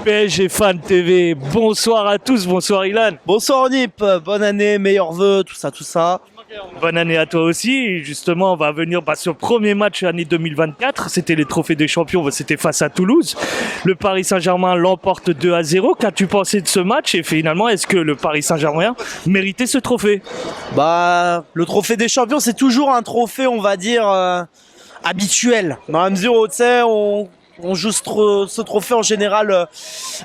PSG Fan TV, bonsoir à tous, bonsoir Ilan. Bonsoir Onip, bonne année, meilleurs vœux, tout ça, tout ça. Bonne année à toi aussi. Et justement, on va venir sur le premier match année 2024. C'était les trophées des champions, c'était face à Toulouse. Le Paris Saint-Germain l'emporte 2-0. Qu'as-tu pensé de ce match? Et finalement, est-ce que le Paris Saint-Germain méritait ce trophée? Le trophée des champions, c'est toujours un trophée, on va dire, habituel. Dans la mesure où, tu sais, on joue ce trophée en général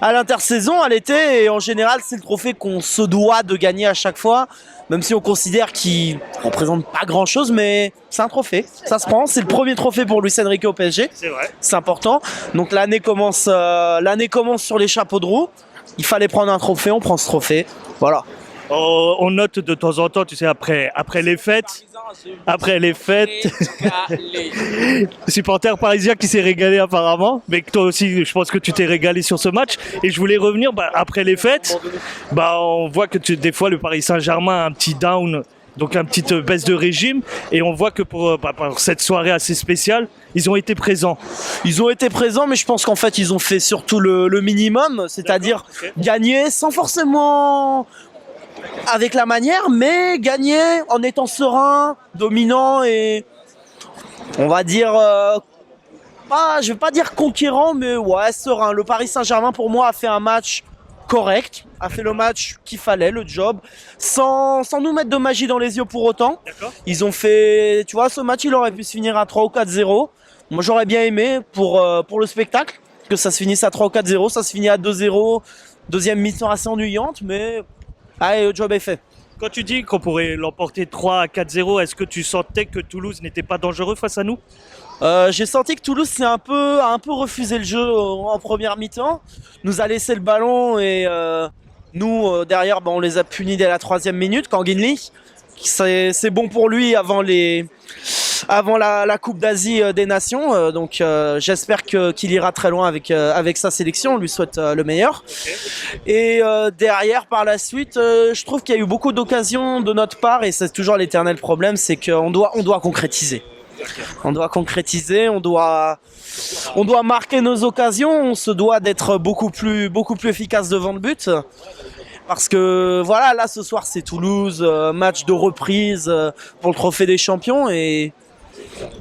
à l'intersaison, à l'été, et en général c'est le trophée qu'on se doit de gagner à chaque fois, même si on considère qu'il représente pas grand chose, mais c'est un trophée, ça se prend, c'est le premier trophée pour Luis Enrique au PSG, C'est vrai. c'est important, donc l'année commence sur les chapeaux de roue, il fallait prendre un trophée, on prend ce trophée, voilà. On note de temps en temps, tu sais, après les fêtes, supporter parisien qui s'est régalé apparemment, mais que toi aussi, je pense que tu t'es régalé sur ce match. Et je voulais revenir, après les fêtes, on voit que des fois le Paris Saint-Germain a un petit down, donc une petite baisse de régime, et on voit que pour cette soirée assez spéciale, ils ont été présents. Ils ont été présents, mais je pense qu'en fait ils ont fait surtout le minimum, c'est-à-dire gagner sans forcément avec la manière, mais gagner en étant serein, dominant et on va dire je vais pas dire conquérant, mais ouais, serein. Le Paris Saint-Germain pour moi a fait un match correct, a fait le match qu'il fallait, le job, sans nous mettre de magie dans les yeux pour autant. D'accord. Ils ont fait, tu vois, ce match il aurait pu se finir à 3 ou 4-0. Moi j'aurais bien aimé pour le spectacle que ça se finisse à 3 ou 4-0, ça se finit à 2-0, deuxième mi-temps assez ennuyante, mais allez, le job est fait. Quand tu dis qu'on pourrait l'emporter 3-4-0, est-ce que tu sentais que Toulouse n'était pas dangereux face à nous? J'ai senti que Toulouse a un peu refusé le jeu en première mi-temps, nous a laissé le ballon et nous derrière on les a punis dès la 3e minute. Kanginli, c'est bon pour lui avant la Coupe d'Asie des Nations, donc j'espère qu'il ira très loin avec sa sélection, on lui souhaite le meilleur. Et derrière par la suite, je trouve qu'il y a eu beaucoup d'occasions de notre part et c'est toujours l'éternel problème, c'est qu'on doit concrétiser. On doit concrétiser, on doit marquer nos occasions, on se doit d'être beaucoup plus efficace devant le but. Parce que voilà, là ce soir c'est Toulouse, match de reprise pour le trophée des champions et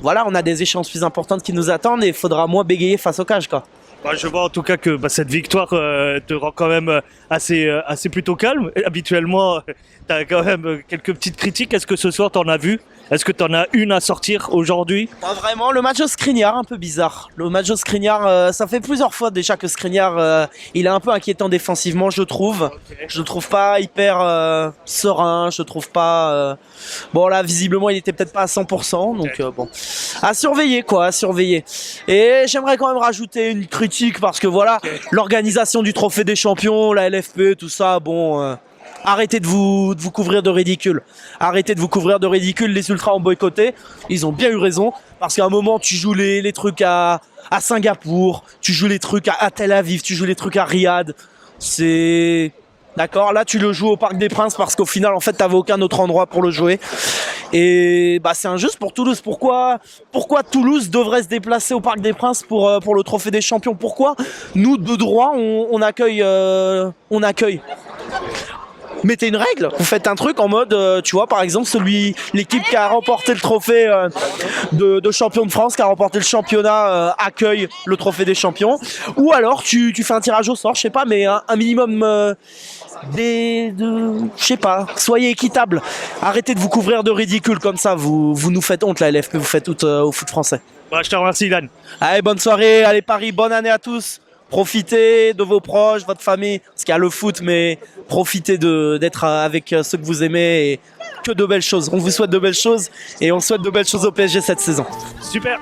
voilà, on a des échéances plus importantes qui nous attendent et il faudra moins bégayer face au cage, quoi. Je vois en tout cas que cette victoire te rend quand même assez plutôt calme. Et habituellement, tu as quand même quelques petites critiques. Est-ce que ce soir, tu en as vu? Est-ce que tu en as une à sortir aujourd'hui? Pas vraiment, le match au Skriniar, un peu bizarre. Le match au Skriniar, ça fait plusieurs fois déjà que Skriniar, il est un peu inquiétant défensivement, je trouve. Okay. Je le trouve pas hyper serein, je trouve pas... Bon là, visiblement, il était peut-être pas à 100%, donc bon. À surveiller, quoi, à surveiller. Et j'aimerais quand même rajouter une critique, parce que voilà, l'organisation du trophée des champions, la LFP, tout ça, bon... Arrêtez de vous couvrir de ridicule. Arrêtez de vous couvrir de ridicule. Les ultras ont boycotté. Ils ont bien eu raison. Parce qu'à un moment, tu joues les trucs à Singapour. Tu joues les trucs à Tel Aviv. Tu joues les trucs à Riyad. C'est... D'accord, là tu le joues au Parc des Princes parce qu'au final en fait t'avais aucun autre endroit pour le jouer. Et c'est injuste pour Toulouse. Pourquoi Toulouse devrait se déplacer au Parc des Princes pour le trophée des champions? Pourquoi nous de droit on accueille mettez une règle, vous faites un truc en mode, tu vois, par exemple, l'équipe qui a remporté le trophée de champion de France, qui a remporté le championnat, accueille le trophée des champions. Ou alors, tu fais un tirage au sort, je sais pas, mais un minimum je sais pas, soyez équitable. Arrêtez de vous couvrir de ridicule comme ça, vous nous faites honte, la LFP, vous faites honte au foot français. Je te remercie, Ilan. Allez, bonne soirée, allez Paris, bonne année à tous. Profitez de vos proches, votre famille, parce qu'il y a le foot, mais profitez d'être avec ceux que vous aimez et que de belles choses. On vous souhaite de belles choses et on souhaite de belles choses au PSG cette saison. Super.